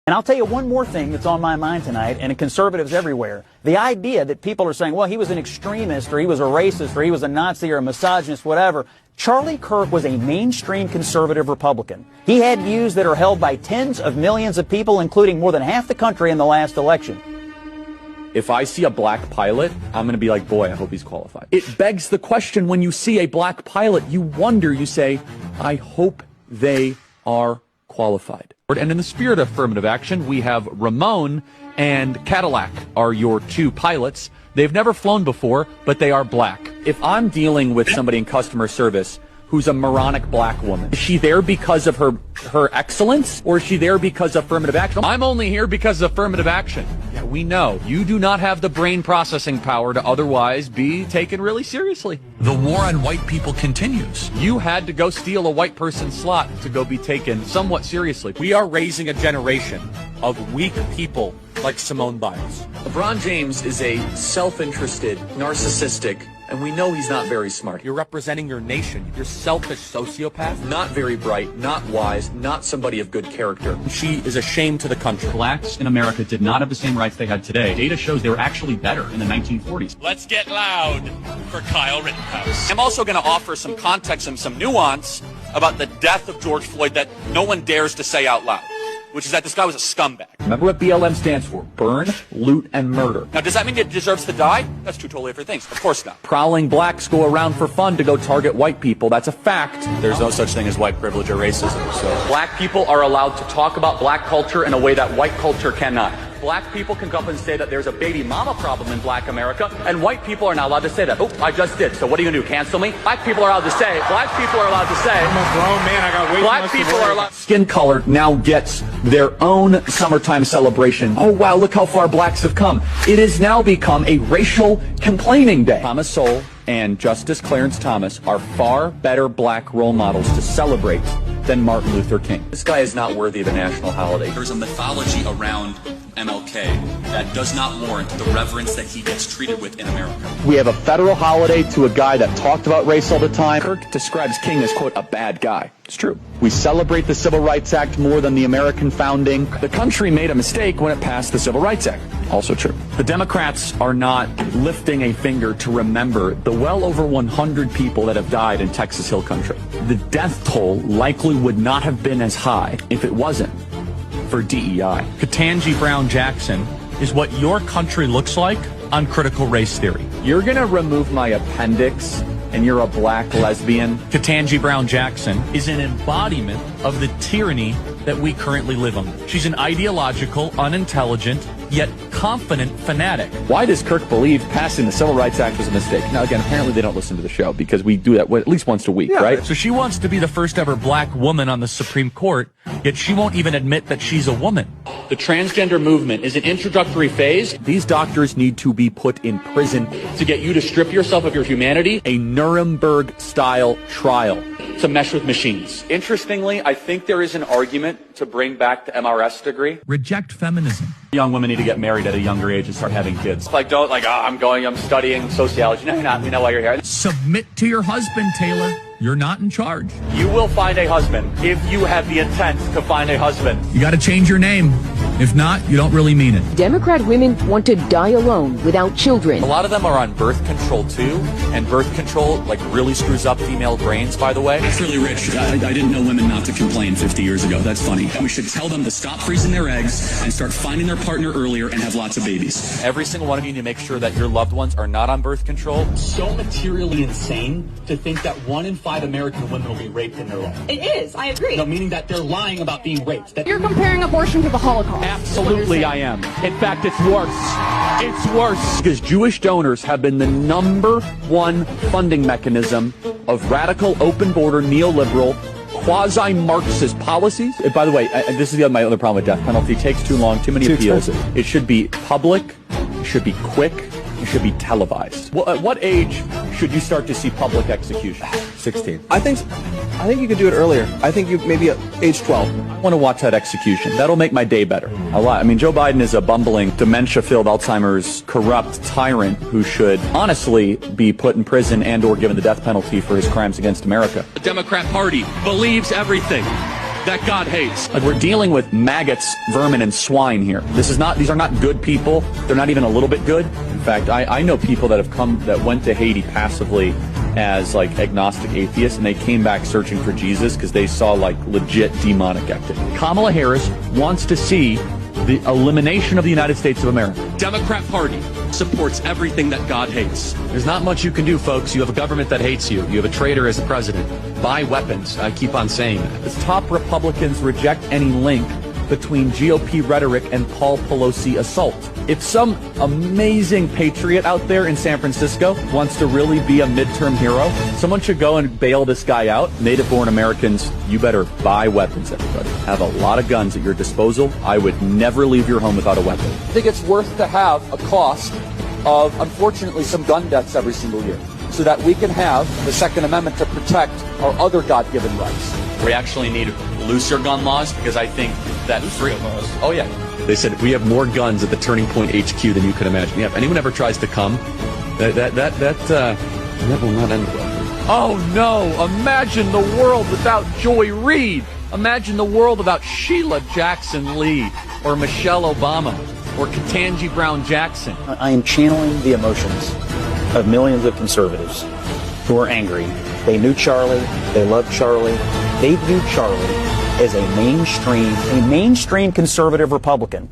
And I'll tell you one more thing that's on my mind tonight, and conservatives everywhere. The idea that people are saying, well, he was an extremist, or he was a racist, or he was a Nazi, or a misogynist, whatever. Charlie Kirk was a mainstream conservative Republican. He had views that are held by tens of millions of people, including more than half the country in the last election. If I see a black pilot, I'm going to be like, boy, I hope he's qualified. It begs the question, when you see a black pilot, you wonder, you say, I hope they are qualified. And in the spirit of affirmative action, we have Ramon and Cadillac are your two pilots. They've never flown before, but they are black. If I'm dealing with somebody in customer service who's a moronic black woman, is she there because of her excellence, or is she there because of affirmative action? I'm only here because of affirmative action. Yeah, we know. You do not have the brain processing power to otherwise be taken really seriously. The war on white people continues. You had to go steal a white person's slot to go be taken somewhat seriously. We are raising a generation of weak people like Simone Biles. LeBron James is a self-interested, narcissistic, and we know he's not very smart. You're representing your nation. You're selfish sociopath. Not very bright, not wise, not somebody of good character. She is a shame to the country. Blacks in America did not have the same rights they had today. Data shows they were actually better in the 1940s. Let's get loud for Kyle Rittenhouse. I'm also going to offer some context and some nuance about the death of George Floyd that no one dares to say out loud, which is that this guy was a scumbag. Remember what BLM stands for? Burn, loot, and murder. Now, does that mean he deserves to die? That's two totally different things. Of course not. Prowling blacks go around for fun to go target white people. That's a fact. There's no such thing as white privilege or racism. So Black people are allowed to talk about black culture in a way that white culture cannot. Black people can come up and say that there's a baby mama problem in black America, and white people are not allowed to say that. Oh, I just did. So what are you going to do, cancel me? Black people are allowed to say. Black people are allowed to say. I'm a grown man. I got way Black people are allowed. Skin color now gets their own summertime celebration. Oh, wow, look how far blacks have come. It has now become a racial complaining day. Thomas Sowell and Justice Clarence Thomas are far better black role models to celebrate than Martin Luther King. This guy is not worthy of a national holiday. There's a mythology around MLK that does not warrant the reverence that he gets treated with in America. We have a federal holiday to a guy that talked about race all the time. Kirk describes King as, quote, a bad guy. It's true. We celebrate the Civil Rights Act more than the American founding. The country made a mistake when it passed the Civil Rights Act. Also true. The Democrats are not lifting a finger to remember the well over 100 people that have died in Texas Hill Country. The death toll likely would not have been as high if it wasn't for DEI. Ketanji Brown Jackson is what your country looks like on critical race theory. You're going to remove my appendix and you're a black lesbian? Ketanji Brown Jackson is an embodiment of the tyranny that we currently live under. She's an ideological, unintelligent, yet confident fanatic. Why does Kirk believe passing the Civil Rights Act was a mistake? Now, again, apparently they don't listen to the show because we do that at least once a week, right? So she wants to be the first ever black woman on the Supreme Court, yet she won't even admit that she's a woman. The transgender movement is an introductory phase. These doctors need to be put in prison to get you to strip yourself of your humanity. A Nuremberg-style trial to mesh with machines. Interestingly, I think there is an argument to bring back the MRS degree. Reject feminism. Young women need to get married at a younger age and start having kids. I'm studying sociology. No, you're not. We know why you're here. Submit to your husband, Taylor. You're not in charge. You will find a husband if you have the intent to find a husband. You got to change your name. If not, you don't really mean it. Democrat women want to die alone without children. A lot of them are on birth control too, and birth control really screws up female brains, by the way. That's really rich. I didn't know women not to complain 50 years ago. That's funny. We should tell them to stop freezing their eggs and start finding their partner earlier and have lots of babies. Every single one of you need to make sure that your loved ones are not on birth control. So materially insane to think that 1 in 5 American women will be raped in their life. It is, I agree. No, meaning that they're lying about being raped. You're comparing abortion to the Holocaust. Absolutely I am. In fact, it's worse. It's worse. Because Jewish donors have been the #1 funding mechanism of radical, open border, neoliberal, quasi-Marxist policies. And by the way, this is my other problem with death penalty. It takes too long, too many appeals. It should be public, it should be quick, it should be televised. At what age should you start to see public execution? 16. I think you could do it earlier. I think you maybe at age 12. I want to watch that execution. That'll make my day better. A lot. I mean, Joe Biden is a bumbling, dementia-filled, Alzheimer's, corrupt tyrant who should honestly be put in prison and or given the death penalty for his crimes against America. The Democrat Party believes everything. that God hates. Like, we're dealing with maggots, vermin, and swine here. These are not good people. They're not even a little bit good. In fact, I know people that went to Haiti passively as like agnostic atheists, and they came back searching for Jesus because they saw like legit demonic activity. Kamala Harris wants to see the elimination of the United States of America. Democrat Party supports everything that God hates. There's not much you can do, folks. You have a government that hates you. You have a traitor as the president. Buy weapons. I keep on saying that. As top Republicans reject any link between GOP rhetoric and Paul Pelosi assault. If some amazing patriot out there in San Francisco wants to really be a midterm hero, someone should go and bail this guy out. Native-born Americans, you better buy weapons, everybody. Have a lot of guns at your disposal. I would never leave your home without a weapon. I think it's worth to have a cost of, unfortunately, some gun deaths every single year, so that we can have the Second Amendment to protect our other God-given rights. We actually need looser gun laws because I think that Oh, yeah. They said we have more guns at the Turning Point HQ than you could imagine. Yeah, if anyone ever tries to come, that will not end well. Oh, no. Imagine the world without Joy Reid. Imagine the world without Sheila Jackson Lee or Michelle Obama or Ketanji Brown Jackson. I am channeling the emotions of millions of conservatives who are angry. They knew Charlie. They loved Charlie. They viewed Charlie as a mainstream conservative Republican.